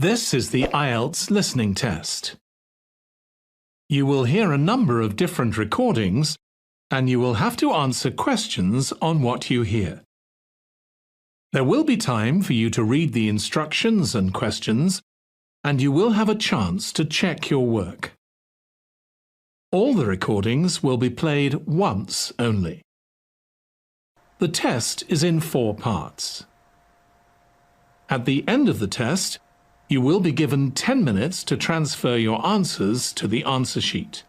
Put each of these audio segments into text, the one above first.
This is the IELTS listening test. You will hear a number of different recordings and you will have to answer questions on what you hear. There will be time for you to read the instructions and questions, and you will have a chance to check your work. All the recordings will be played once only. The test is in 4 parts. At the end of the test, you will be given 10 minutes to transfer your answers to the answer sheet.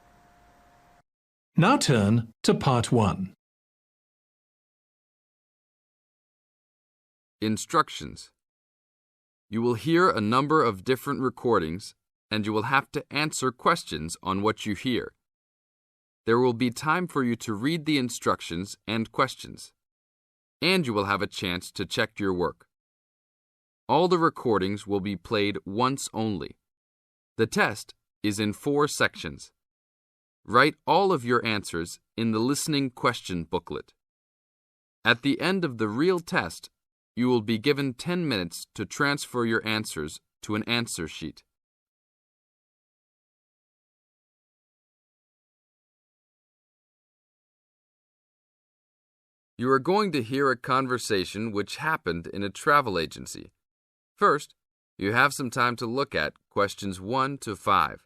Now turn to Part 1. Instructions. You will hear a number of different recordings, and you will have to answer questions on what you hear. There will be time for you to read the instructions and questions, and you will have a chance to check your work. All the recordings will be played once only. The test is in 4 sections. Write all of your answers in the listening question booklet. At the end of the real test, you will be given 10 minutes to transfer your answers to an answer sheet. You are going to hear a conversation which happened in a travel agency. First, you have some time to look at questions 1 to 5.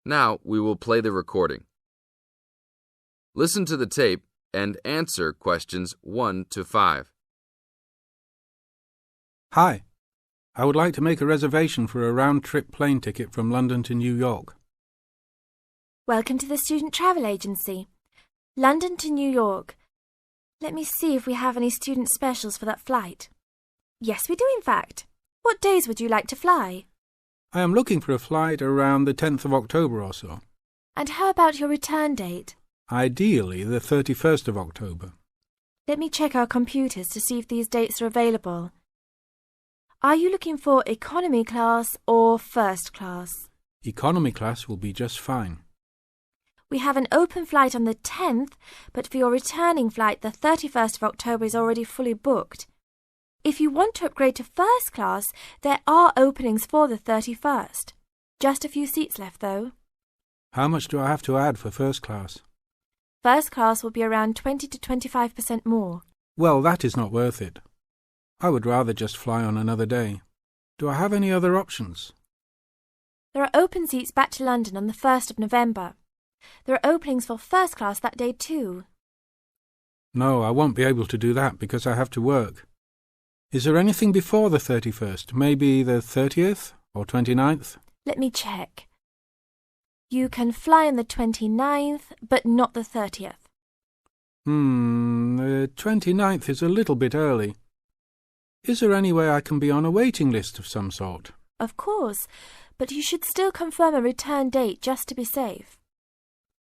Now we will play the recording. Listen to the tape and answer questions 1 to 5. Hi, I would like to make a reservation for a round-trip plane ticket from London to New York. Welcome to the Student Travel Agency. London to New York. Let me see if we have any student specials for that flight. Yes, we do in fact. What days would you like to fly? I am looking for a flight around the 10th of October or so. And how about your return date? Ideally, the 31st of October. Let me check our computers to see if these dates are available. Are you looking for economy class or first class? Economy class will be just fine. We have an open flight on the 10th, but for your returning flight, the 31st of October is already fully booked. If you want to upgrade to first class, there are openings for the 31st. Just a few seats left, though. How much do I have to add for first class? First class will be around 20 to 25% more. Well, that is not worth it. I would rather just fly on another day. Do I have any other options? There are open seats back to London on the 1st of November. There are openings for first class that day too. No, I won't be able to do that because I have to work. Is there anything before the 31st? Maybe the 30th or 29th? Let me check. You can fly on the 29th, but not the 30th. The 29th is a little bit early. Is there any way I can be on a waiting list of some sort? Of course, but you should still confirm a return date just to be safe.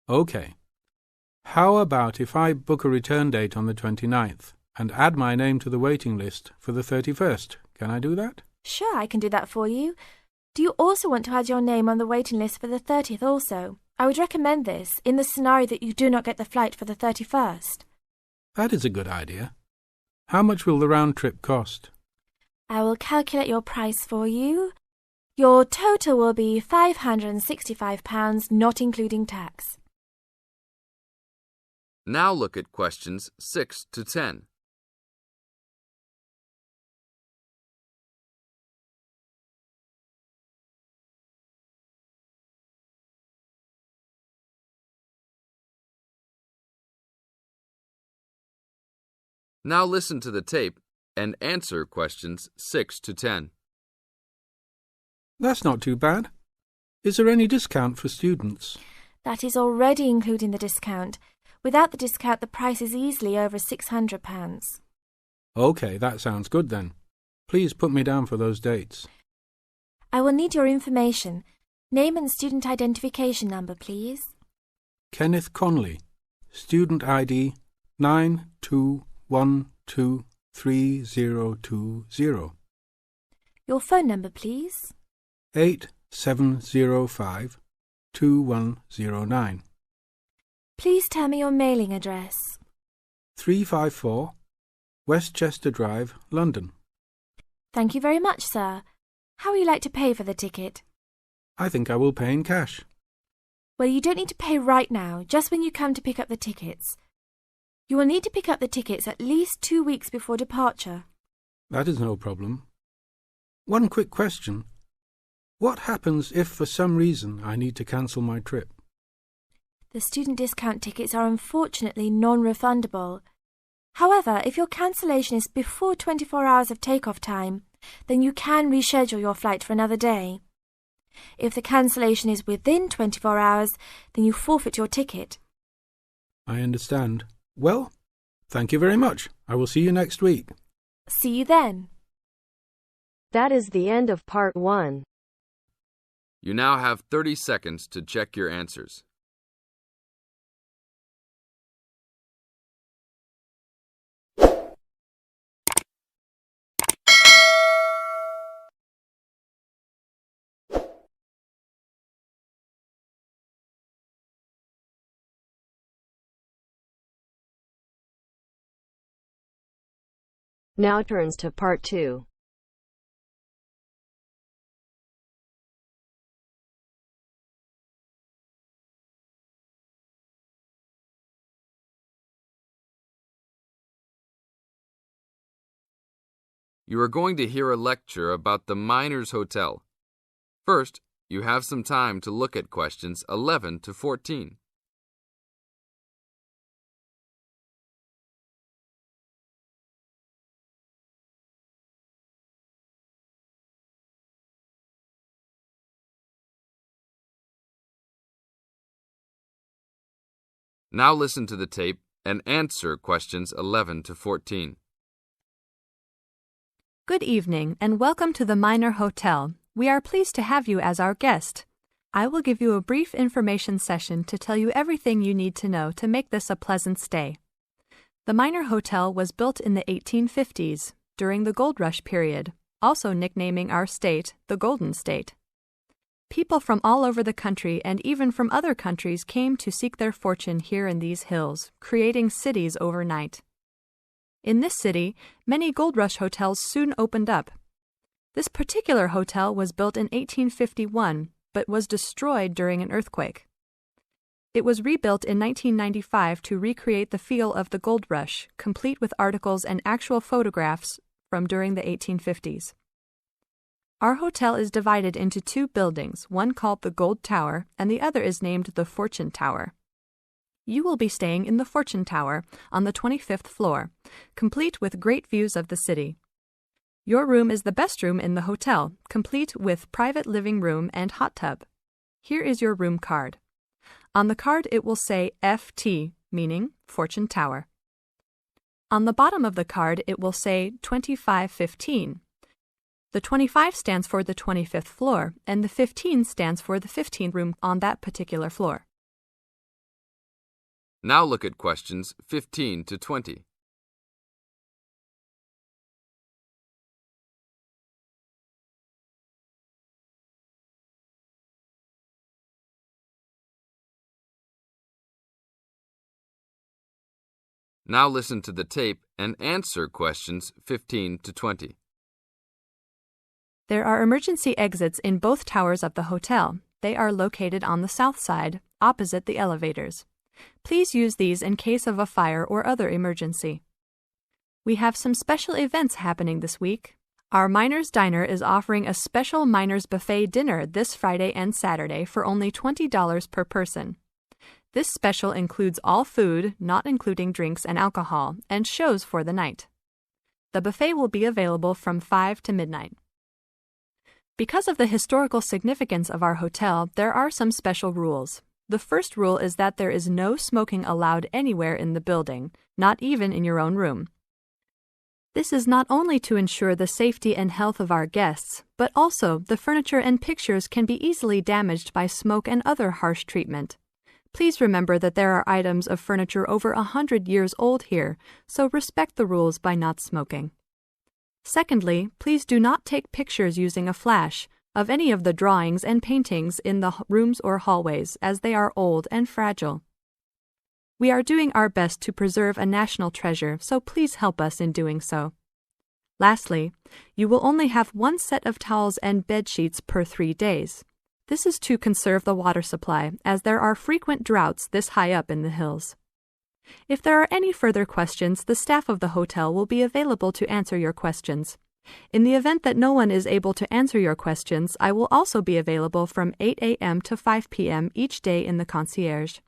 OK. How about if I book a return date on the 29th and add my name to the waiting list for the 31st? Can I do that? Sure, I can do that for you. Do you also want to add your name on the waiting list for the 30th also? I would recommend this in the scenario that you do not get the flight for the 31st. That is a good idea. How much will the round trip cost? I will calculate your price for you. Your total will be £565, not including tax. Now look at questions 6 to 10. Now listen to the tape and answer questions 6 to 10. That's not too bad. Is there any discount for students? That is already including the discount. Without the discount, the price is easily over £600. OK, that sounds good then. Please put me down for those dates. I will need your information. Name and student identification number, please. Kenneth Conley, student ID 92123020. Your phone number, please. 87052109. Please tell me your mailing address. 354 Westchester Drive, London. Thank you very much, sir. How would you like to pay for the ticket? I think I will pay in cash. Well, you don't need to pay right now, just when you come to pick up the tickets. You will need to pick up the tickets at least 2 weeks before departure. That is no problem. One quick question. What happens if for some reason I need to cancel my trip? The student discount tickets are unfortunately non-refundable. However, if your cancellation is before 24 hours of takeoff time, then you can reschedule your flight for another day. If the cancellation is within 24 hours, then you forfeit your ticket. I understand. Well, thank you very much. I will see you next week. See you then. That is the end of part 1. You now have 30 seconds to check your answers. Now turns to part 2. You are going to hear a lecture about the Miners Hotel. First, you have some time to look at questions 11 to 14. Now listen to the tape and answer questions 11 to 14. Good evening and welcome to the Miner Hotel. We are pleased to have you as our guest. I will give you a brief information session to tell you everything you need to know to make this a pleasant stay. The Miner Hotel was built in the 1850s, during the Gold Rush period, also nicknaming our state the Golden State. People from all over the country and even from other countries came to seek their fortune here in these hills, creating cities overnight. In this city, many Gold Rush hotels soon opened up. This particular hotel was built in 1851, but was destroyed during an earthquake. It was rebuilt in 1995 to recreate the feel of the Gold Rush, complete with articles and actual photographs from during the 1850s. Our hotel is divided into 2 buildings, one called the Gold Tower and the other is named the Fortune Tower. You will be staying in the Fortune Tower on the 25th floor, complete with great views of the city. Your room is the best room in the hotel, complete with private living room and hot tub. Here is your room card. On the card it will say FT, meaning Fortune Tower. On the bottom of the card it will say 2515. The 25 stands for the 25th floor, and the 15 stands for the 15th room on that particular floor. Now look at questions 15 to 20. Now listen to the tape and answer questions 15 to 20. There are emergency exits in both towers of the hotel. They are located on the south side, opposite the elevators. Please use these in case of a fire or other emergency. We have some special events happening this week. Our Miners Diner is offering a special Miners Buffet dinner this Friday and Saturday for only $20 per person. This special includes all food, not including drinks and alcohol, and shows for the night. The buffet will be available from 5 to midnight. Because of the historical significance of our hotel, there are some special rules. The first rule is that there is no smoking allowed anywhere in the building, not even in your own room. This is not only to ensure the safety and health of our guests, but also the furniture and pictures can be easily damaged by smoke and other harsh treatment. Please remember that there are items of furniture over 100 years old here, so respect the rules by not smoking. Secondly, please do not take pictures using a flash of any of the drawings and paintings in the rooms or hallways, as they are old and fragile. We are doing our best to preserve a national treasure, so please help us in doing so. Lastly, you will only have one set of towels and bed sheets per 3 days. This is to conserve the water supply, as there are frequent droughts this high up in the hills. If there are any further questions, the staff of the hotel will be available to answer your questions. In the event that no one is able to answer your questions, I will also be available from 8 a.m. to 5 p.m. each day in the concierge.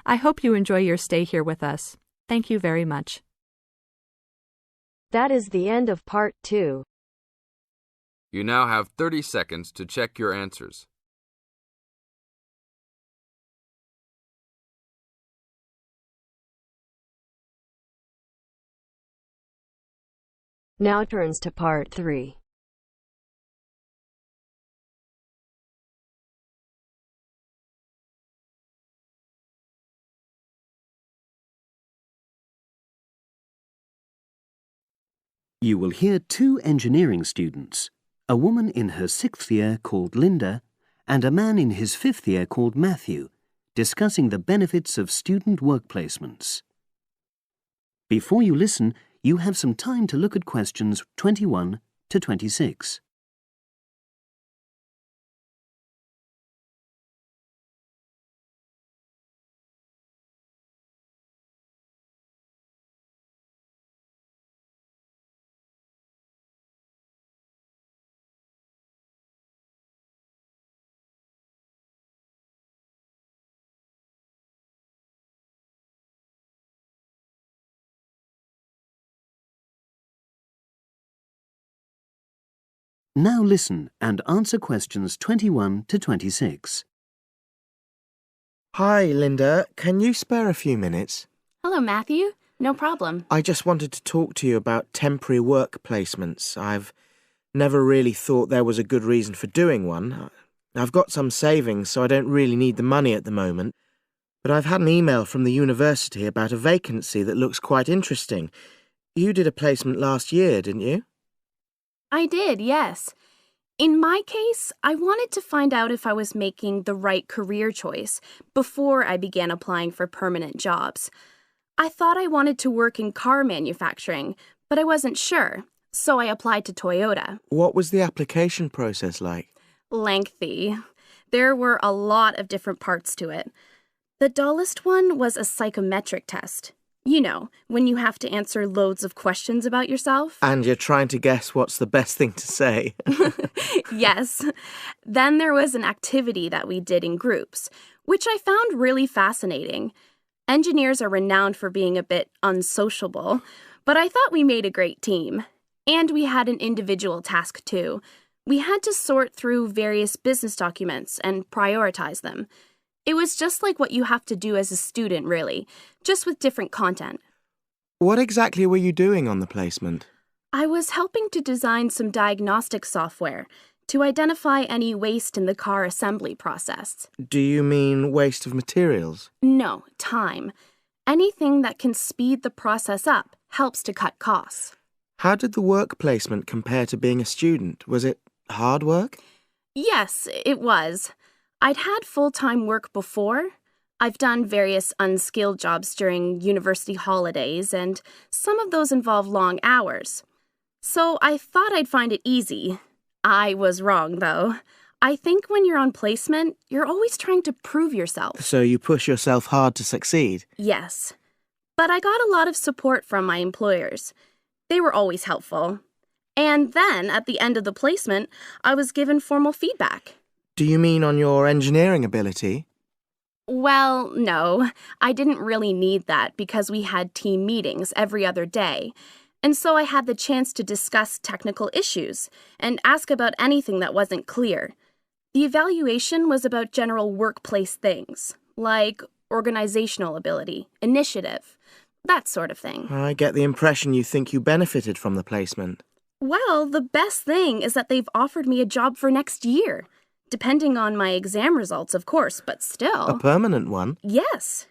I hope you enjoy your stay here with us. Thank you very much. That is the end of part 2. You now have 30 seconds to check your answers. Now turns to part 3. You will hear 2 engineering students, a woman in her 6th year called Linda and a man in his 5th year called Matthew, discussing the benefits of student work placements. Before you listen, you have some time to look at questions 21 to 26. Now listen and answer questions 21 to 26. Hi, Linda. Can you spare a few minutes? Hello, Matthew. No problem. I just wanted to talk to you about temporary work placements. I've never really thought there was a good reason for doing one. I've got some savings, so I don't really need the money at the moment. But I've had an email from the university about a vacancy that looks quite interesting. You did a placement last year, didn't you? I did, yes. In my case, I wanted to find out if I was making the right career choice before I began applying for permanent jobs. I thought I wanted to work in car manufacturing, but I wasn't sure, so I applied to Toyota. What was the application process like? Lengthy. There were a lot of different parts to it. The dullest one was a psychometric test. You know, when you have to answer loads of questions about yourself. And you're trying to guess what's the best thing to say. Yes. Then there was an activity that we did in groups, which I found really fascinating. Engineers are renowned for being a bit unsociable, but I thought we made a great team. And we had an individual task too. We had to sort through various business documents and prioritize them. It was just like what you have to do as a student, really, just with different content. What exactly were you doing on the placement? I was helping to design some diagnostic software to identify any waste in the car assembly process. Do you mean waste of materials? No, time. Anything that can speed the process up helps to cut costs. How did the work placement compare to being a student? Was it hard work? Yes, it was. I'd had full-time work before. I've done various unskilled jobs during university holidays, and some of those involve long hours. So I thought I'd find it easy. I was wrong, though. I think when you're on placement, you're always trying to prove yourself. So you push yourself hard to succeed? Yes. But I got a lot of support from my employers. They were always helpful. And then, at the end of the placement, I was given formal feedback. Do you mean on your engineering ability? Well, no, I didn't really need that because we had team meetings every other day. And so I had the chance to discuss technical issues and ask about anything that wasn't clear. The evaluation was about general workplace things, like organizational ability, initiative, that sort of thing. I get the impression you think you benefited from the placement. Well, the best thing is that they've offered me a job for next year. Depending on my exam results, of course, but still. A permanent one? Yes.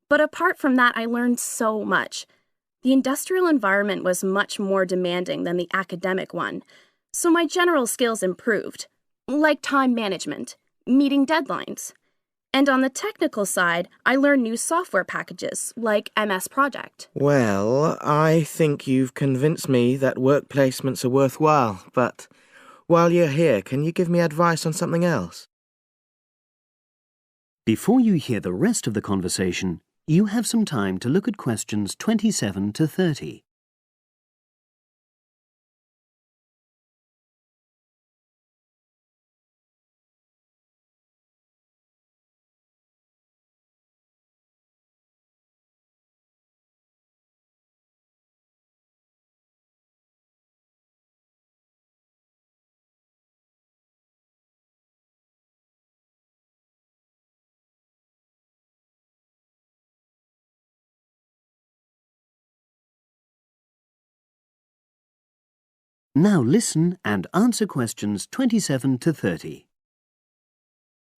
But apart from that, I learned so much. The industrial environment was much more demanding than the academic one, so my general skills improved, like time management, meeting deadlines. And on the technical side, I learned new software packages, like MS Project. Well, I think you've convinced me that work placements are worthwhile, but while you're here, can you give me advice on something else? Before you hear the rest of the conversation, you have some time to look at questions 27 to 30. Now listen and answer questions 27 to 30.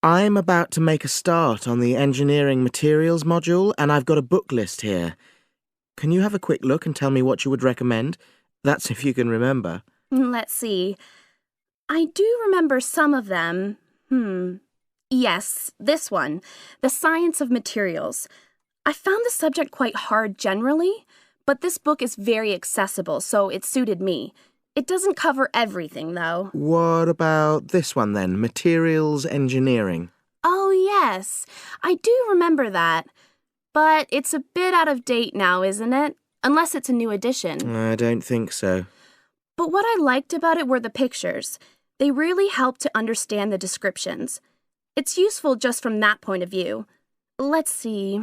I'm about to make a start on the engineering materials module, and I've got a book list here. Can you have a quick look and tell me what you would recommend? That's if you can remember. Let's see. I do remember some of them. Yes, this one, The Science of Materials. I found the subject quite hard generally, but this book is very accessible, so it suited me. It doesn't cover everything, though. What about this one then, Materials Engineering? Oh, yes. I do remember that. But it's a bit out of date now, isn't it? Unless it's a new edition. I don't think so. But what I liked about it were the pictures. They really helped to understand the descriptions. It's useful just from that point of view. Let's see.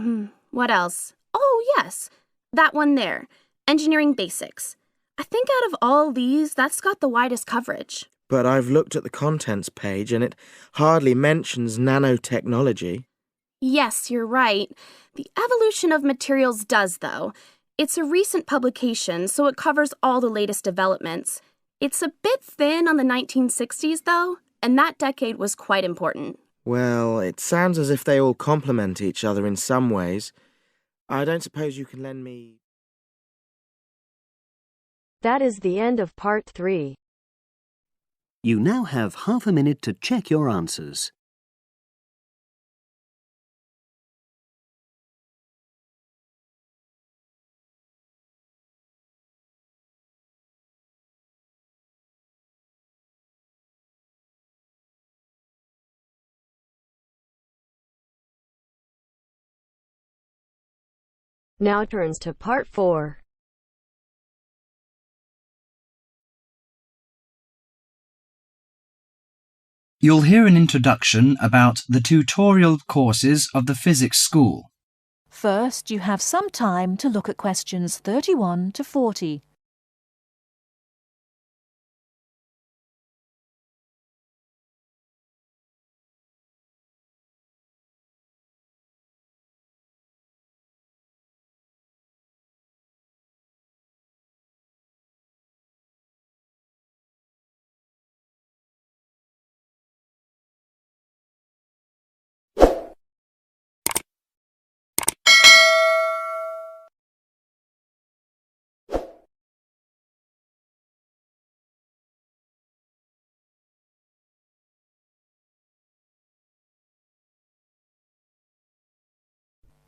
What else? Oh, yes. That one there. Engineering Basics. I think out of all these, that's got the widest coverage. But I've looked at the contents page and it hardly mentions nanotechnology. Yes, you're right. The evolution of materials does, though. It's a recent publication, so it covers all the latest developments. It's a bit thin on the 1960s, though, and that decade was quite important. Well, it sounds as if they all complement each other in some ways. I don't suppose you can lend me... That is the end of part 3. You now have half a minute to check your answers. Now turns to part 4. You'll hear an introduction about the tutorial courses of the physics school. First, you have some time to look at questions 31 to 40.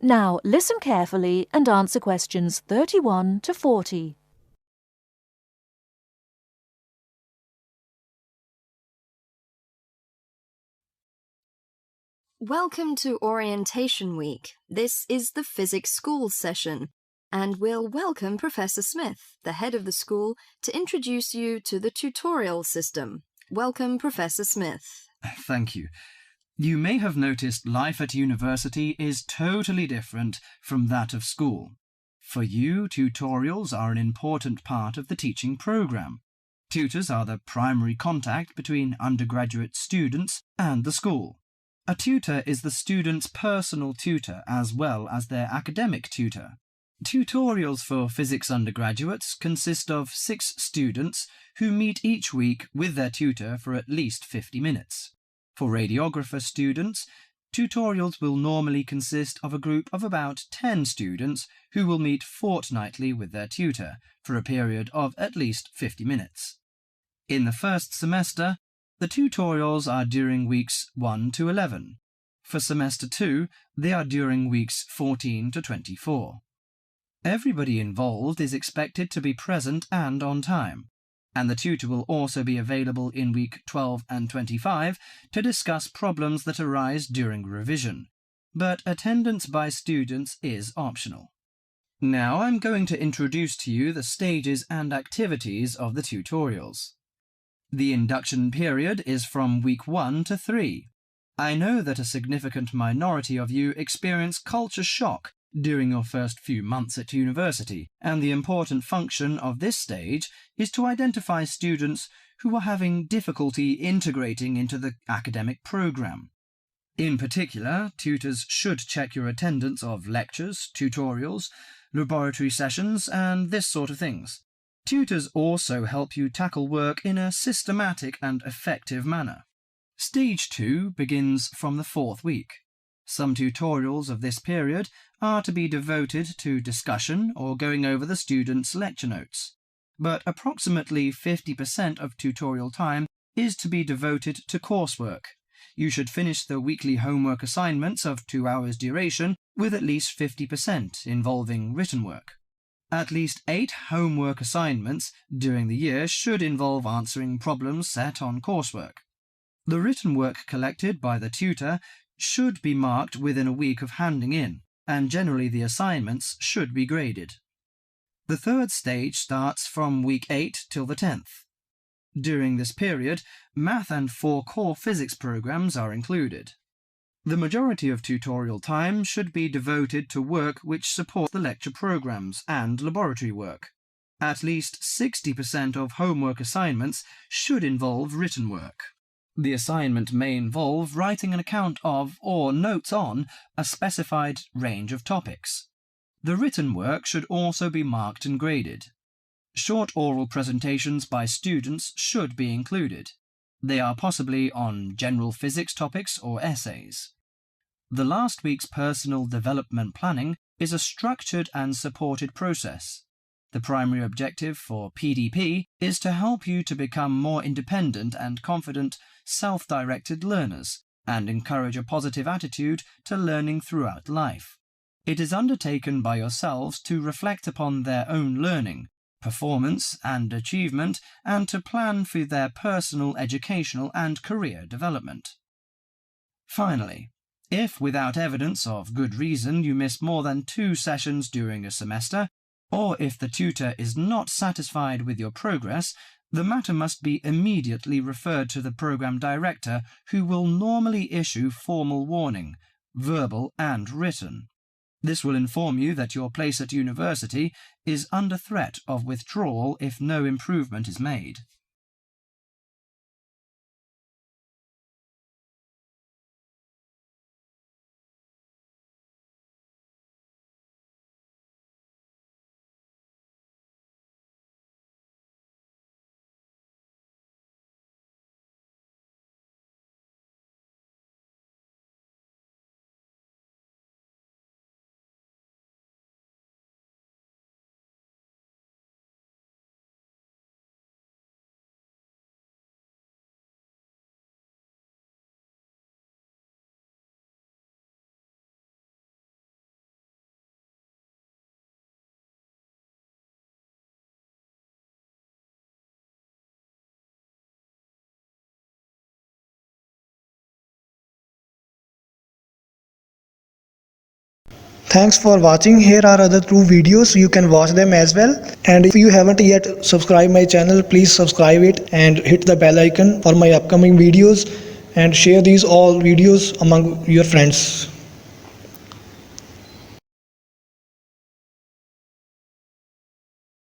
Now, listen carefully and answer questions 31 to 40. Welcome to Orientation Week. This is the physics school session, and we'll welcome Professor Smith, the head of the school, to introduce you to the tutorial system. Welcome, Professor Smith. Thank you. You may have noticed life at university is totally different from that of school. For you, tutorials are an important part of the teaching program. Tutors are the primary contact between undergraduate students and the school. A tutor is the student's personal tutor as well as their academic tutor. Tutorials for physics undergraduates consist of 6 students who meet each week with their tutor for at least 50 minutes. For radiographer students, tutorials will normally consist of a group of about 10 students who will meet fortnightly with their tutor for a period of at least 50 minutes. In the first semester, the tutorials are during weeks 1 to 11. For semester 2, they are during weeks 14 to 24. Everybody involved is expected to be present and on time, and the tutor will also be available in week 12 and 25 to discuss problems that arise during revision, but attendance by students is optional. Now I'm going to introduce to you the stages and activities of the tutorials. The induction period is from week 1 to 3. I know that a significant minority of you experience culture shock during your first few months at university, and the important function of this stage is to identify students who are having difficulty integrating into the academic program. In particular, tutors should check your attendance of lectures, tutorials, laboratory sessions, and this sort of things. Tutors also help you tackle work in a systematic and effective manner. Stage 2 begins from the 4th week. Some tutorials of this period are to be devoted to discussion or going over the students' lecture notes, but approximately 50% of tutorial time is to be devoted to coursework. You should finish the weekly homework assignments of 2 hours duration with at least 50% involving written work. At least 8 homework assignments during the year should involve answering problems set on coursework. The written work collected by the tutor should be marked within a week of handing in, and generally the assignments should be graded. The 3rd stage starts from week 8 till the 10th. During this period, math and 4 core physics programs are included. The majority of tutorial time should be devoted to work which supports the lecture programs and laboratory work. At least 60% of homework assignments should involve written work. The assignment may involve writing an account of or notes on a specified range of topics. The written work should also be marked and graded. Short oral presentations by students should be included. They are possibly on general physics topics or essays. The last week's personal development planning is a structured and supported process. The primary objective for PDP is to help you to become more independent and confident, self-directed learners and encourage a positive attitude to learning throughout life. It is undertaken by yourselves to reflect upon their own learning, performance and achievement, and to plan for their personal, educational and career development. Finally, if without evidence of good reason you miss more than 2 sessions during a semester, or if the tutor is not satisfied with your progress, the matter must be immediately referred to the program director, who will normally issue formal warning, verbal and written. This will inform you that your place at university is under threat of withdrawal if no improvement is made. Thanks for watching. Here are other 2 videos. You can watch them as well. And if you haven't yet subscribed my channel, please subscribe it and hit the bell icon for my upcoming videos. and share these all videos among your friends.